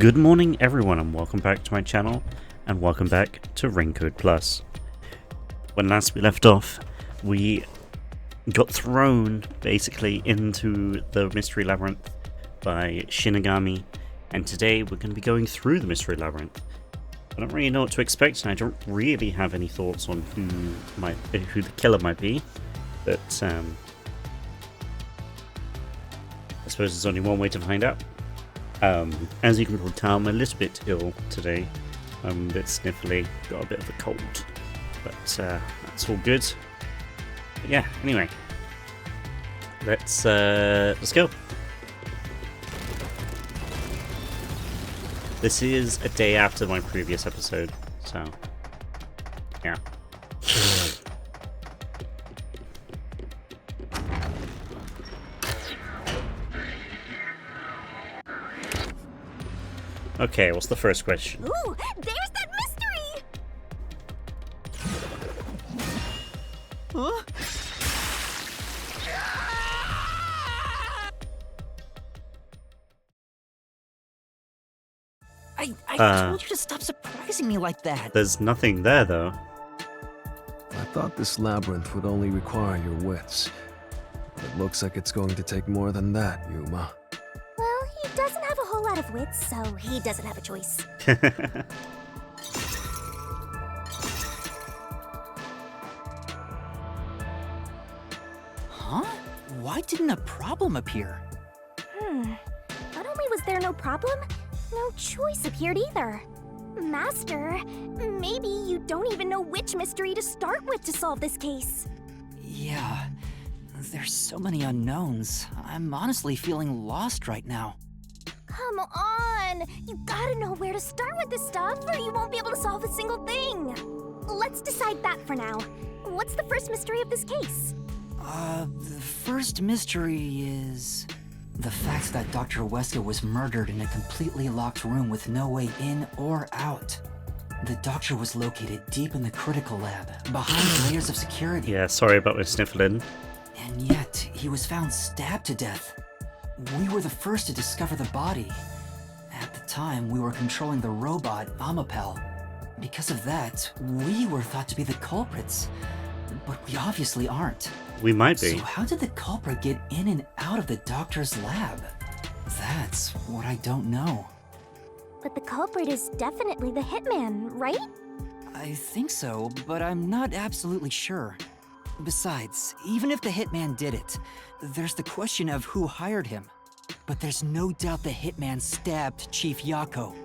Good morning everyone and welcome back to my channel and welcome back to Raincoat Plus. When last we left off, we got thrown basically into the Mystery Labyrinth by Shinigami, and today we're going to be going through the Mystery Labyrinth. I don't really know what to expect and I don't really have any thoughts on who the killer might be, but I suppose there's only one way to find out. As you can probably tell, I'm a little bit ill today. I'm a bit sniffly, got a bit of a cold, but that's all good. But yeah, anyway, let's go. This is a day after my previous episode, so yeah. Okay, what's the first question? Ooh, there's that mystery! Huh? I told you to stop surprising me like that. There's nothing there, though. I thought this labyrinth would only require your wits. It looks like it's going to take more than that, Yuma. Well, he doesn't have a whole lot of wits, so he doesn't have a choice. Huh? Why didn't a problem appear? Not only was there no problem, no choice appeared either. Master, maybe you don't even know which mystery to start with to solve this case. Yeah, there's so many unknowns. I'm honestly feeling lost right now. Come on! You gotta know where to start with this stuff, or you won't be able to solve a single thing. Let's decide that for now. What's the first mystery of this case? The first mystery is the fact that Dr. Weska was murdered in a completely locked room with no way in or out. The doctor was located deep in the critical lab, behind layers of security. Yeah, sorry about my sniffling. And yet, he was found stabbed to death. We were the first to discover the body. At the time, we were controlling the robot, Amapel. Because of that, we were thought to be the culprits. But we obviously aren't. We might be. So how did the culprit get in and out of the doctor's lab? That's what I don't know. But the culprit is definitely the hitman, right? I think so, but I'm not absolutely sure. Besides, even if the hitman did it, there's the question of who hired him. But there's no doubt the hitman stabbed Chief Yako.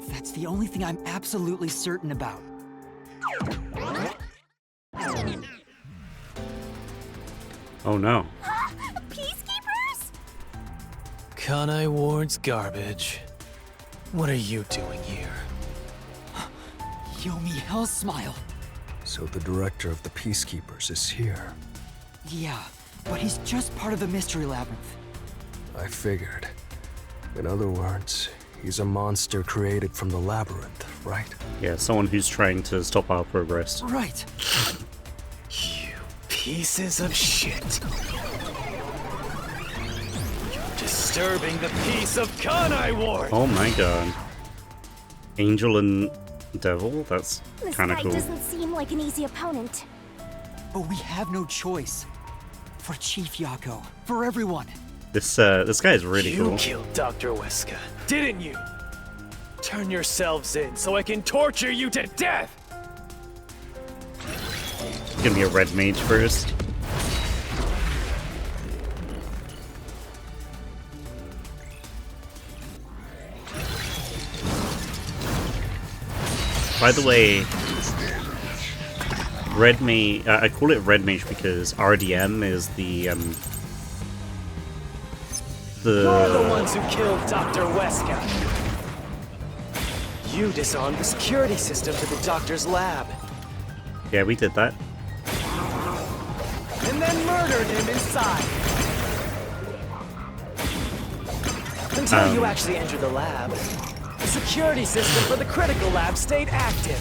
That's the only thing I'm absolutely certain about. Oh no. Peacekeepers? Kanai Ward's garbage. What are you doing here? Yomi Hellsmile. So the director of the Peacekeepers is here. Yeah, but he's just part of the Mystery Labyrinth. I figured. In other words, he's a monster created from the labyrinth, right? Yeah, someone who's trying to stop our progress. Right. You pieces of shit. You're disturbing the peace of Kanai Ward! Oh my god. Angel and Devil? That's This kind of guy cool. doesn't seem like an easy opponent. But we have no choice. For Chief Yako. For everyone. This guy is really You cool. killed Dr. Weska, didn't you? Turn yourselves in so I can torture you to death! Give me a red mage first. By the way, red mage. I call it red mage because RDM is the You're the ones who killed Dr. Weska. You disarmed the security system to the doctor's lab, Yeah, we did that. and then murdered him inside. Until you actually entered the lab, the security system for the critical lab stayed active.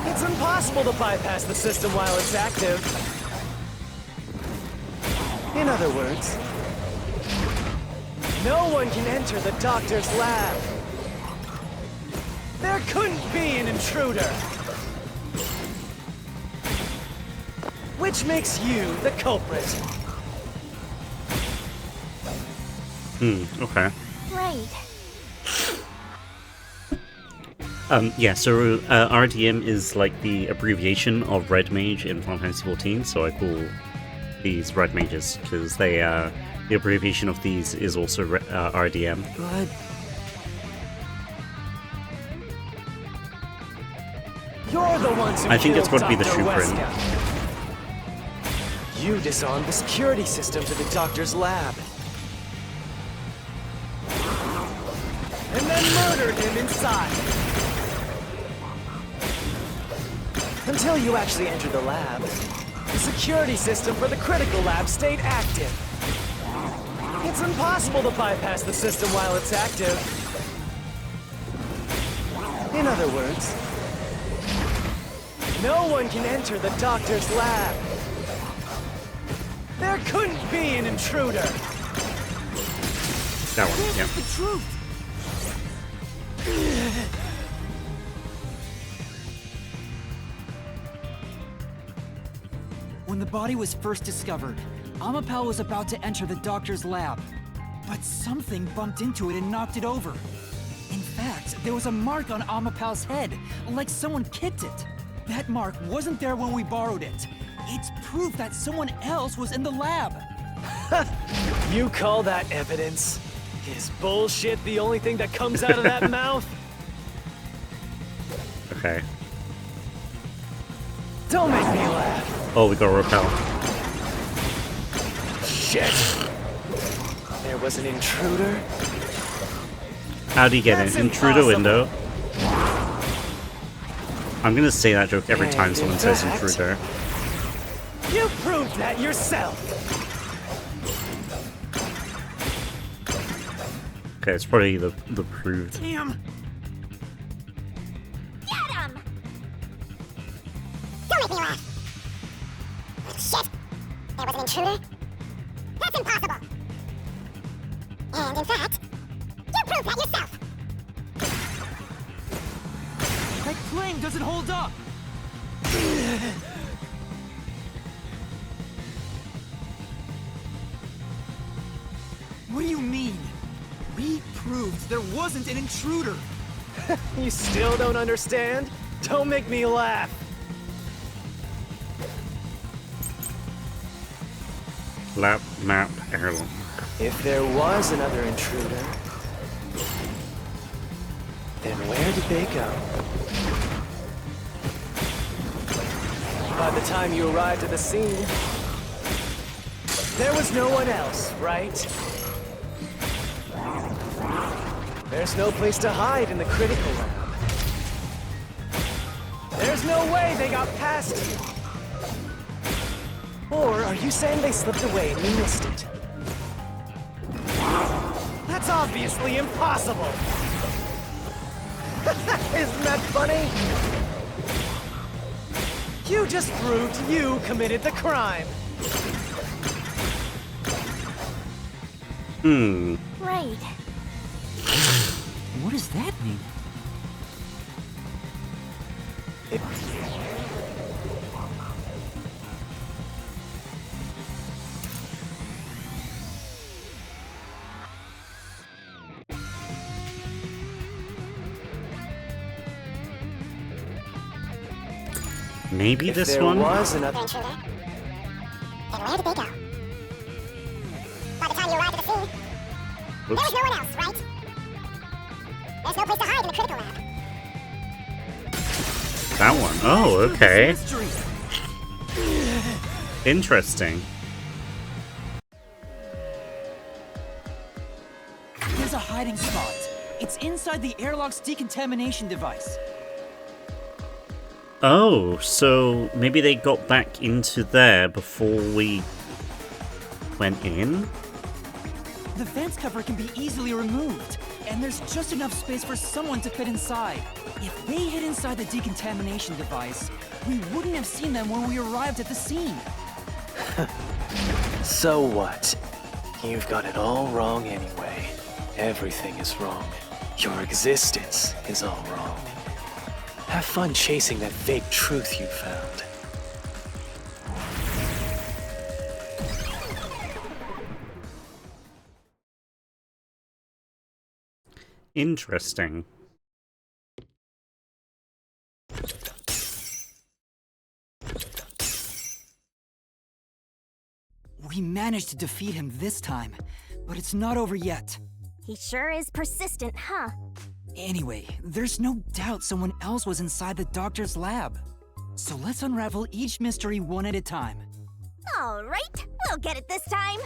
It's impossible to bypass the system while it's active. In other words, No one can enter the doctor's lab. There couldn't be an intruder. Which makes you the culprit. Okay. Right. Yeah, so RDM is like the abbreviation of Red Mage in Final Fantasy XIV, so I call these Red Mages, because they, the abbreviation of these is also RDM. But You're the ones who I think it's killed got to be the Dr. Shuprint. Wesker. You disarmed the security system to the doctor's lab. And then murdered him inside. Until you actually entered the lab, the security system for the critical lab stayed active. It's impossible to bypass the system while it's active. In other words, no one can enter the doctor's lab. There couldn't be an intruder. That one, yeah. the truth. When the body was first discovered, Amapal was about to enter the doctor's lab. But something bumped into it and knocked it over. In fact, there was a mark on Amapal's head, like someone kicked it. That mark wasn't there when we borrowed it. It's proof that someone else was in the lab. You call that evidence? Is bullshit the only thing that comes out of that mouth? Okay. Don't make me laugh. Oh, we got to repel. Shit! There was an intruder? How do you get That's in? Intruder impossible. window. I'm gonna say that joke every time And someone in says fact- intruder. You proved that yourself! Okay, it's probably the proved. Damn! Get him! Don't make me laugh. Shit! There was an intruder? That's impossible! And in fact, you proved that yourself! That claim doesn't hold up! What do you mean? We proved there wasn't an intruder! You still don't understand? Don't make me laugh! Lab map heirloom. If there was another intruder, then where did they go? By the time you arrived at the scene, there was no one else, right? There's no place to hide in the critical lab. There's no way they got past you. Or are you saying they slipped away and you missed it? That's obviously impossible! Isn't that funny? You just proved you committed the crime! Right. What does that mean? Maybe If this there one? was another Intruder? Then where did they go? By the time you arrived at the scene, there was no one else, right? There's no place to hide in the critical lab. That one. Oh, okay. Mystery. Interesting. There's a hiding spot. It's inside the airlock's decontamination device. Oh, so maybe they got back into there before we went in? The vents cover can be easily removed, and there's just enough space for someone to fit inside. If they hid inside the decontamination device, we wouldn't have seen them when we arrived at the scene. So what? You've got it all wrong anyway. Everything is wrong. Your existence is all wrong. Have fun chasing that fake truth you found. Interesting. We managed to defeat him this time, but it's not over yet. He sure is persistent, huh? Anyway, there's no doubt someone else was inside the doctor's lab. So let's unravel each mystery one at a time. All right, we'll get it this time.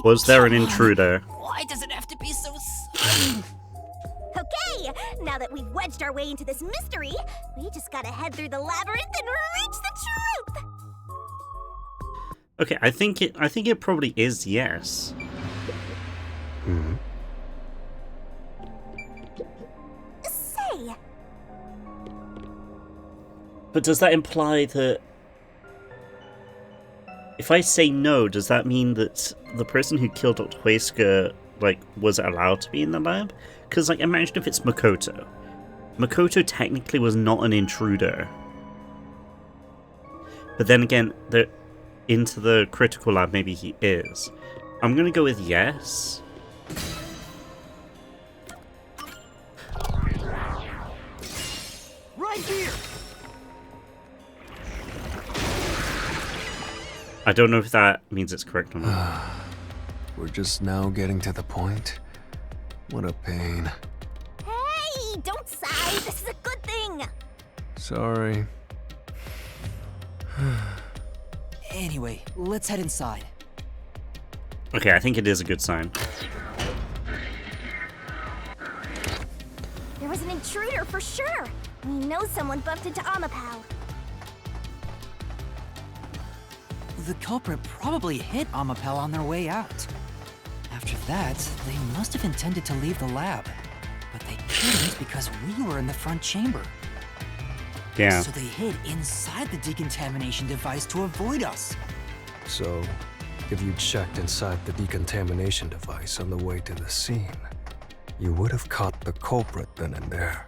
Was there an Come on. intruder? Why does it have to be so sudden? Okay, now that we've wedged our way into this mystery, we just gotta head through the labyrinth and reach the truth. Okay, I think it probably is yes. Say, But does that imply that if I say no, does that mean that the person who killed Dr. Huesca, like, was allowed to be in the lab? Because, like, imagine if it's Makoto. Makoto technically was not an intruder. But then again, into the critical lab, maybe he is. I'm gonna go with yes. Right here! I don't know if that means it's correct or not. We're just now getting to the point. What a pain. hey, don't sigh. This is a good thing. Sorry. Anyway, let's head inside. Okay, I think it is a good sign. There was an intruder for sure. We know someone bumped into Amapal. The culprit probably hit Amapel on their way out. After that, they must have intended to leave the lab. But they couldn't because we were in the front chamber. Yeah. So they hid inside the decontamination device to avoid us. So, if you checked inside the decontamination device on the way to the scene, you would have caught the culprit then and there.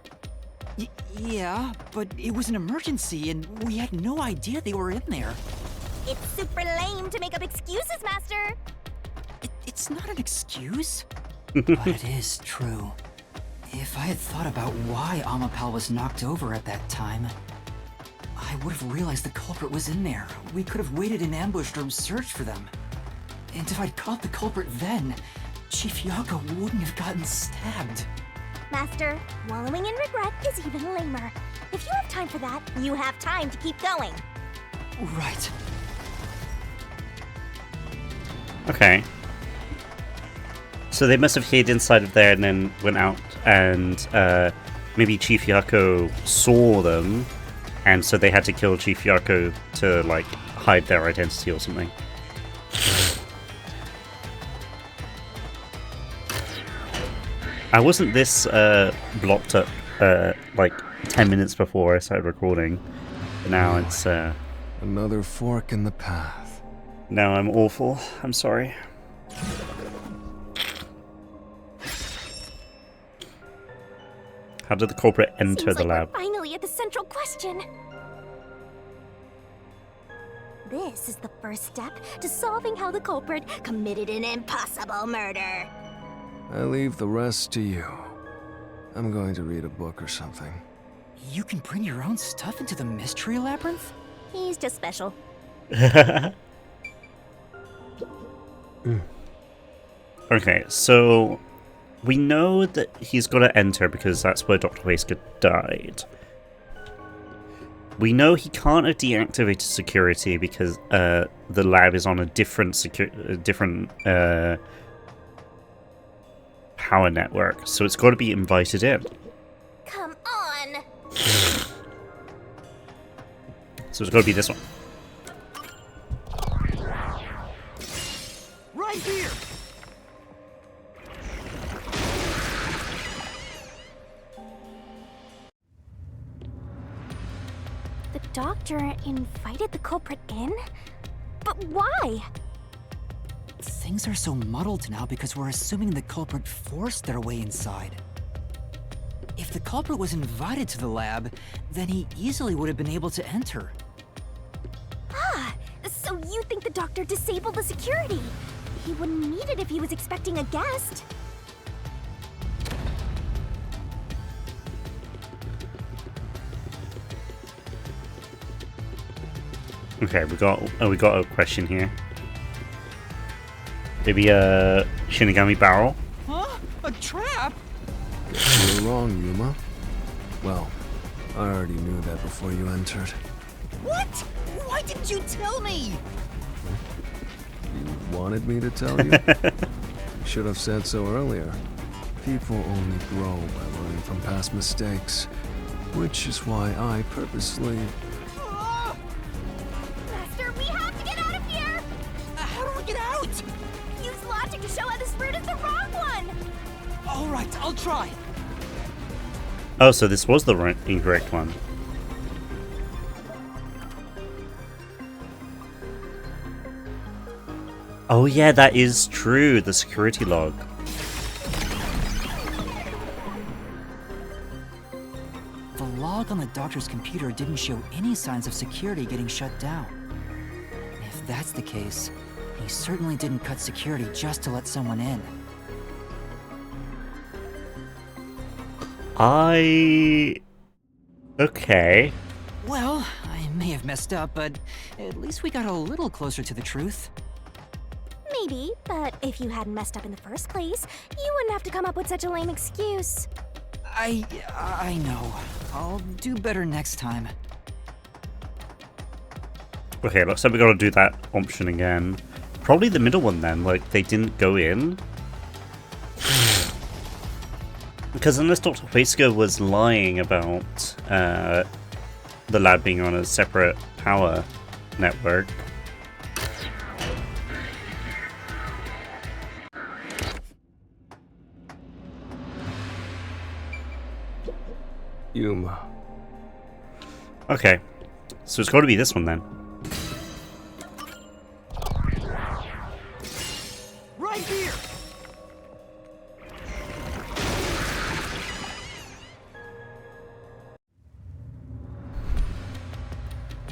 Yeah, but it was an emergency and we had no idea they were in there. It's super lame to make up excuses, Master. It's not an excuse, but it is true. If I had thought about why Amapal was knocked over at that time, I would have realized the culprit was in there. We could have waited in ambush or searched for them. And if I'd caught the culprit then, Chief Yako wouldn't have gotten stabbed. Master, wallowing in regret is even lamer. If you have time for that, you have time to keep going. Right. Okay. So they must have hid inside of there and then went out, and maybe Chief Yako saw them, and so they had to kill Chief Yako to, like, hide their identity or something. I wasn't this blocked up like 10 minutes before I started recording. But now it's Another fork in the path. now I'm awful. I'm sorry. How did the culprit enter Seems the like lab? we're finally at the central question. This is the first step to solving how the culprit committed an impossible murder. I leave the rest to you. I'm going to read a book or something. You can bring your own stuff into the mystery labyrinth? He's just special. Okay, so we know that he's got to enter because that's where Dr. Huesca died. We know he can't have deactivated security because the lab is on a different power network, so it's got to be invited in. Come on! So it's got to be this one. Right here! The doc doctor invited the culprit in? But why? Things are so muddled now because we're assuming the culprit forced their way inside. If the culprit was invited to the lab, then he easily would have been able to enter. Ah, so you think the doctor disabled the security? He wouldn't need it if he was expecting a guest. Okay, we got a question here. Maybe a Shinigami barrel? Huh? A trap? You're wrong, Yuma. Well, I already knew that before you entered. What? Why didn't you tell me? You wanted me to tell you? You should have said so earlier. People only grow by learning from past mistakes, which is why I purposely... Master, we have to get out of here! How do we get out? Use logic to show how this route is the wrong one! All right, I'll try. Oh, so this was the incorrect one. Oh yeah, that is true. The security log. The log on the doctor's computer didn't show any signs of security getting shut down. If that's the case, he certainly didn't cut security just to let someone in. Okay. Well, I may have messed up, but at least we got a little closer to the truth. Maybe, but if you hadn't messed up in the first place, you wouldn't have to come up with such a lame excuse. I know. I'll do better next time. Okay, looks like we gotta do that option again. Probably the middle one then, like they didn't go in. Because unless Dr. Wesker was lying about the lab being on a separate power network. Yuma. Okay, so it's got to be this one then. Right here!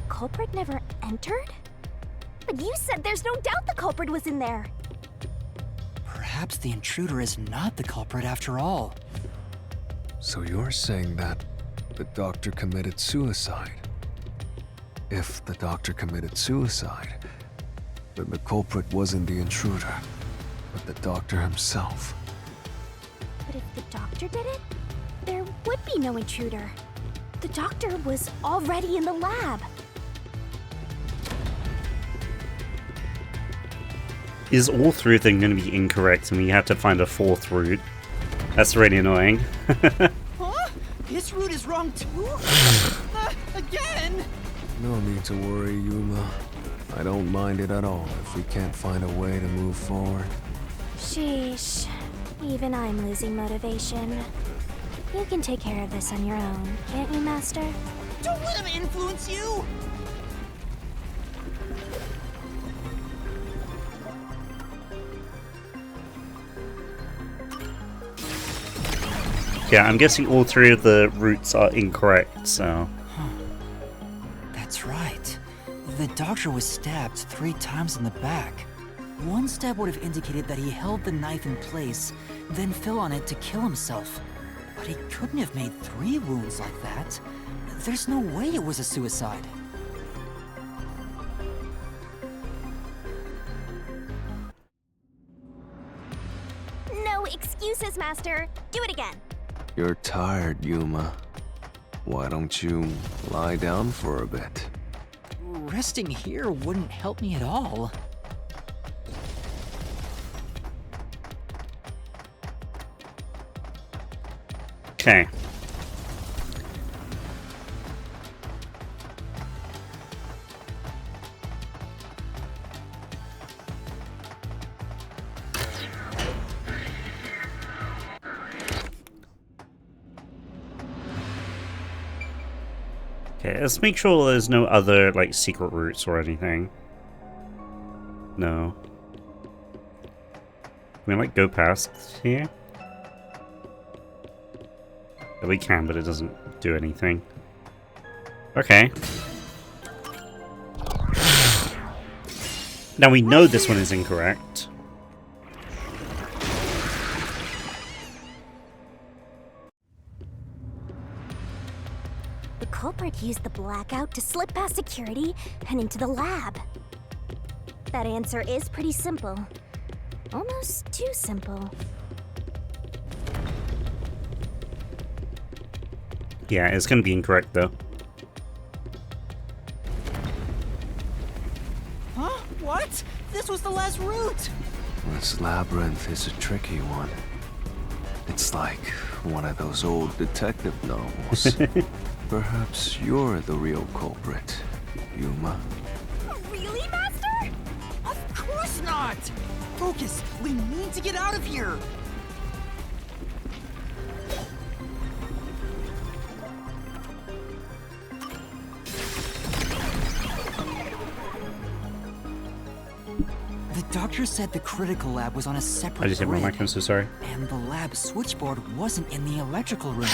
Culprit never entered? But you said there's no doubt the culprit was in there. Perhaps the intruder is not the culprit after all. So you're saying that the doctor committed suicide? If the doctor committed suicide, then the culprit wasn't the intruder, but the doctor himself. But if the doctor did it, there would be no intruder. The doctor was already in the lab. Is all three of them going to be incorrect and we have to find a fourth route? That's really annoying. Huh? This route is wrong too? Again? No need to worry, Yuma. I don't mind it at all if we can't find a way to move forward. Sheesh. Even I'm losing motivation. You can take care of this on your own, can't you, Master? Don't let him influence you! Yeah, I'm guessing all three of the routes are incorrect, so... That's right. The doctor was stabbed 3 times in the back. One stab would have indicated that he held the knife in place, then fell on it to kill himself. But he couldn't have made 3 wounds like that. There's no way it was a suicide. No excuses, Master. Do it again. You're tired, Yuma. Why don't you lie down for a bit? Resting here wouldn't help me at all. Okay. Okay, let's make sure there's no other, like, secret routes or anything. No. Can we, like, go past here? Yeah, we can, but it doesn't do anything. Okay. Now we know this one is incorrect. The culprit used the blackout to slip past security and into the lab. That answer is pretty simple. Almost too simple. Yeah, it's gonna be incorrect though. Huh? What? This was the last route! This labyrinth is a tricky one. It's like one of those old detective novels. Perhaps you're the real culprit, Yuma. Really, Master? Of course not! Focus! We need to get out of here! The doctor said the critical lab was on a separate I just hit my grid, mic, I'm so sorry. and the lab switchboard wasn't in the electrical room.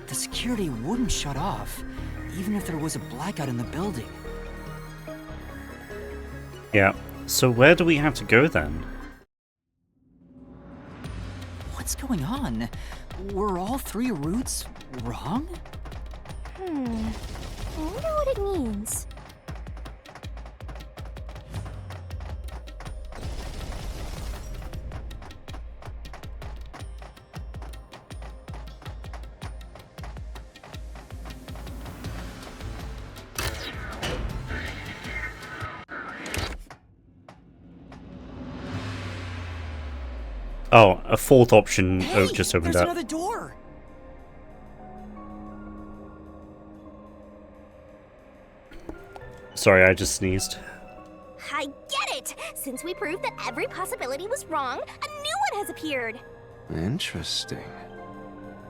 The security wouldn't shut off, even if there was a blackout in the building. Yeah. So where do we have to go then? What's going on? Were all three routes wrong? I wonder what it means. Oh, a fourth option Hey, just opened there's up. another door! Sorry, I just sneezed. I get it! Since we proved that every possibility was wrong, a new one has appeared! Interesting.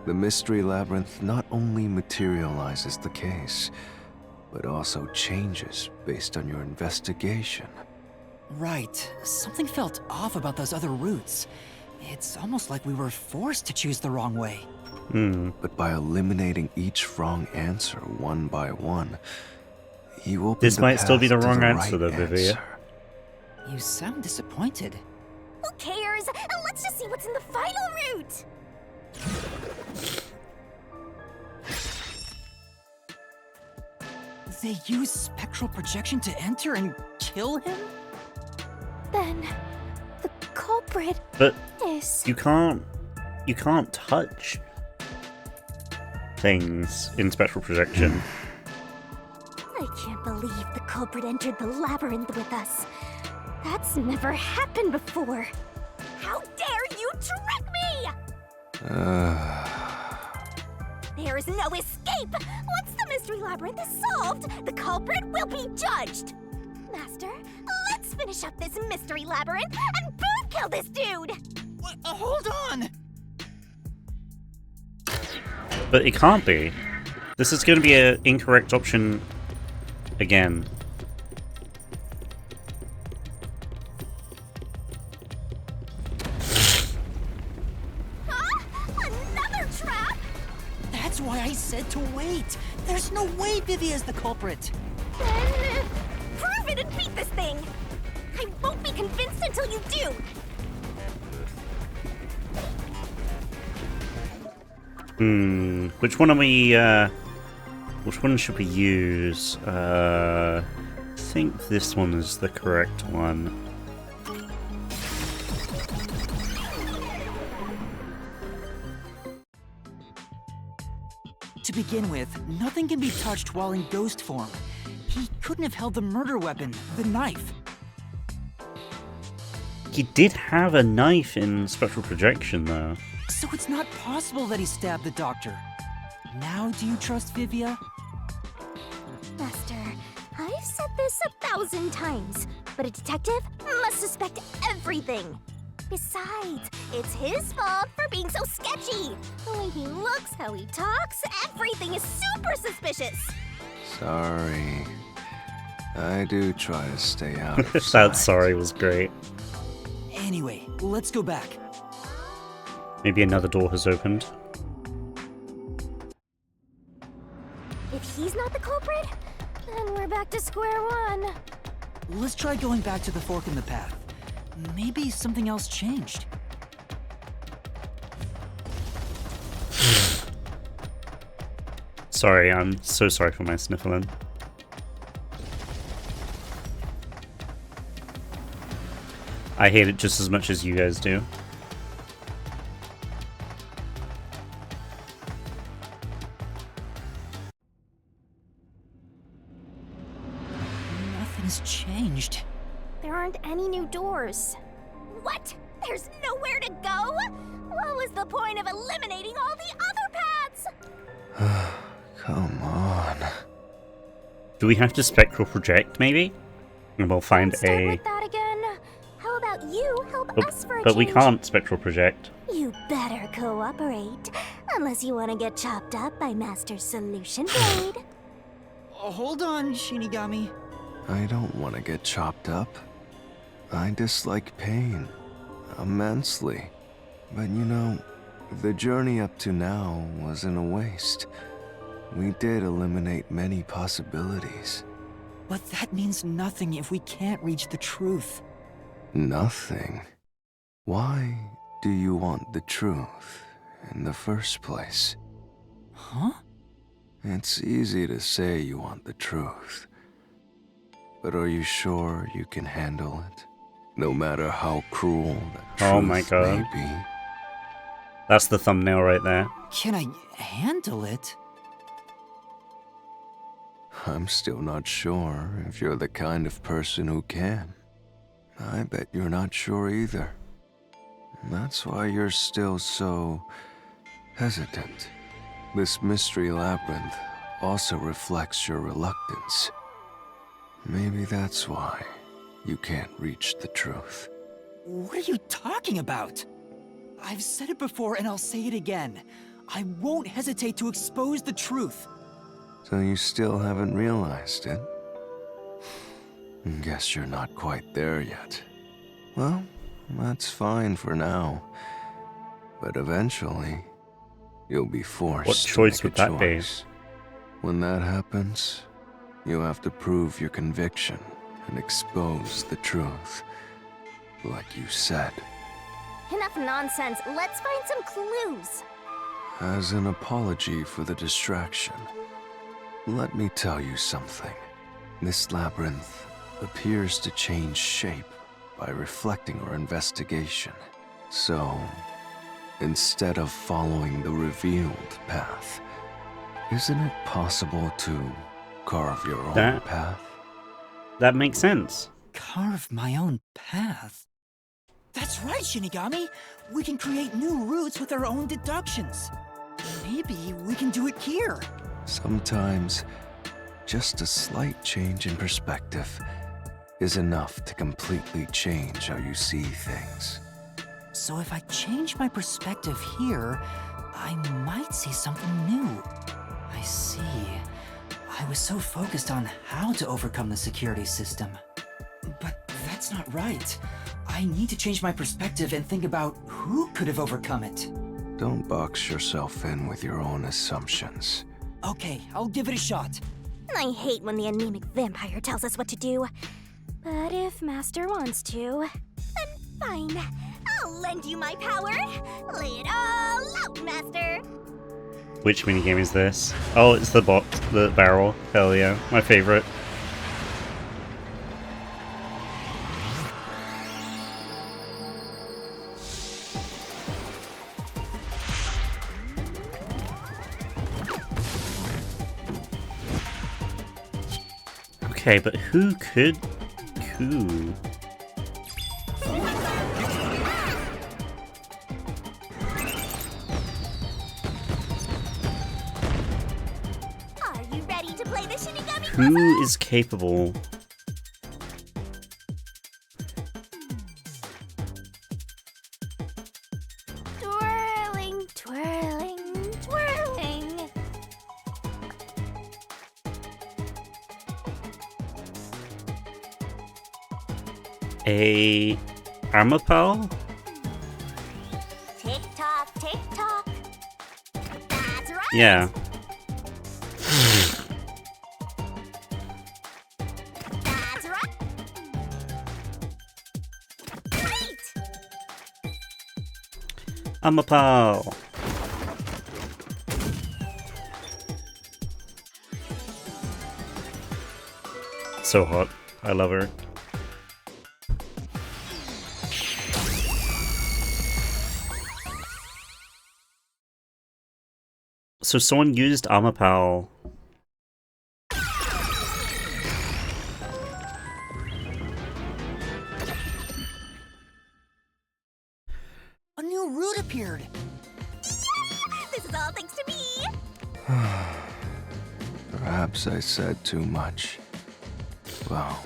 The mystery labyrinth not only materializes the case, but also changes based on your investigation. Right. Something felt off about those other routes. It's almost like we were forced to choose the wrong way. But by eliminating each wrong answer one by one, you open This the might still be path the to wrong the answer, right though, Vivia. answer. You sound disappointed. Who cares? Let's just see what's in the final route! They use spectral projection to enter and kill him? Then, the culprit But is... you can't touch things in spectral projection. I can't believe the culprit entered the labyrinth with us. That's never happened before. How dare you trick me! There is no escape! Once the mystery labyrinth is solved, the culprit will be judged! Master, let's finish up this mystery labyrinth and boom kill this dude! What? Hold on! But it can't be. This is going to be an incorrect option again. Huh? Another trap? That's why I said to wait! There's no way Vivia's the culprit! Then, prove it and beat this thing! I won't be convinced until you do! Which one are we, which one should we use? I think this one is the correct one. To begin with, nothing can be touched while in ghost form. He couldn't have held the murder weapon, the knife. He did have a knife in spectral projection, though. So it's not possible that he stabbed the doctor. Now do you trust Vivia? Master, I've said this 1,000 times, but a detective must suspect everything. Besides, it's his fault for being so sketchy. The way he looks, how he talks, everything is super suspicious. Sorry. I do try to stay out of sight. That sorry was great. Anyway, let's go back. Maybe another door has opened. If he's not the culprit, then we're back to square one. Let's try going back to the fork in the path. Maybe something else changed. Sorry, I'm so sorry for my sniffling. I hate it just as much as you guys do. Nothing's changed. There aren't any new doors. What? There's nowhere to go? What was the point of eliminating all the other paths? Come on. Do we have to spectral project, maybe? And we'll find Start a... with that again. How about you help us for a But we change? can't spectral project. You better cooperate, unless you want to get chopped up by Master Solution Blade. Hold on, Shinigami. I don't want to get chopped up. I dislike pain immensely. But you know, the journey up to now wasn't a waste. We did eliminate many possibilities. But that means nothing if we can't reach the truth. Nothing. Why do you want the truth in the first place? Huh? It's easy to say you want the truth. But are you sure you can handle it? No matter how cruel the truth Oh my God. may be. That's the thumbnail right there. Can I handle it? I'm still not sure if you're the kind of person who can. I bet you're not sure either. That's why you're still so hesitant. This mystery labyrinth also reflects your reluctance. Maybe that's why you can't reach the truth. What are you talking about? I've said it before and I'll say it again. I won't hesitate to expose the truth. So you still haven't realized it? Guess you're not quite there yet. Well, that's fine for now. But eventually, you'll be forced What choice to would make a that be? choice. When that happens, you have to prove your conviction and expose the truth. Like you said. Enough nonsense. Let's find some clues. As an apology for the distraction, let me tell you something. This labyrinth appears to change shape by reflecting our investigation. So, instead of following the revealed path, isn't it possible to carve your own path? That makes sense. Carve my own path? That's right, Shinigami! We can create new routes with our own deductions. Maybe we can do it here. Sometimes, just a slight change in perspective is enough to completely change how you see things. So if I change my perspective here, I might see something new. I see. I was so focused on how to overcome the security system. But that's not right. I need to change my perspective and think about who could have overcome it. Don't box yourself in with your own assumptions. Okay, I'll give it a shot. I hate when the anemic vampire tells us what to do. But if Master wants to, then fine. I'll lend you my power. Lay it all out, Master. Which minigame is this? Oh, it's the box, the barrel. Hell yeah, my favorite. Okay, but who could coup? Are you ready to play the Shinigami Who puzzle? is capable? A Amapal? Tick tock, tick tock. That's right. Yeah. That's right. Great. Amapal. So hot. I love her. So someone used Amapal. A new route appeared. This is all thanks to me. Perhaps I said too much. Well,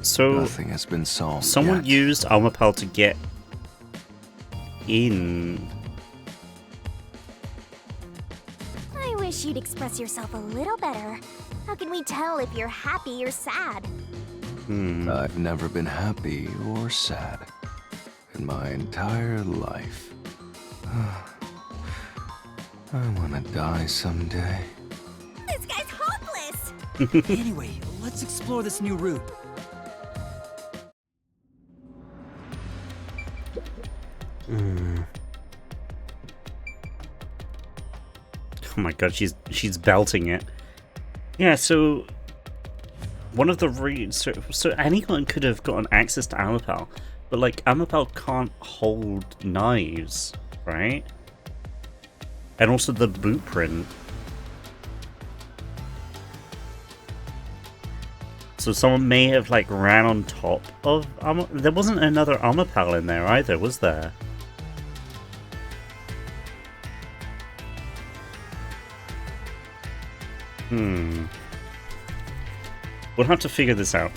So nothing has been solved someone yet. used Amapal to get in. I wish you'd express yourself a little better. How can we tell if you're happy or sad? I've never been happy or sad in my entire life. I want to die someday. This guy's hopeless. Anyway, let's explore this new route. Oh my god, she's belting it. Yeah, so one of the so anyone could have gotten access to Amapal, but like Amapal can't hold knives, right? And also the boot print. So someone may have like ran on top of there wasn't another Amapal in there either, was there? We'll have to figure this out,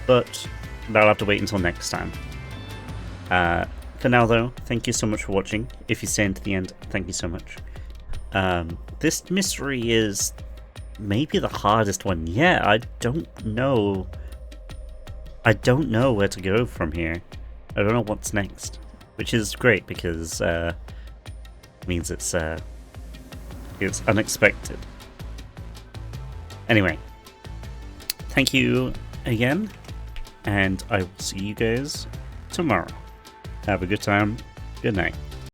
but that'll have to wait until next time. For now though, thank you so much for watching. If you stay into the end, thank you so much. This mystery is maybe the hardest one yet. I don't know where to go from here. I don't know what's next, which is great because it means it's unexpected. Anyway, thank you again, and I will see you guys tomorrow. Have a good time. Good night.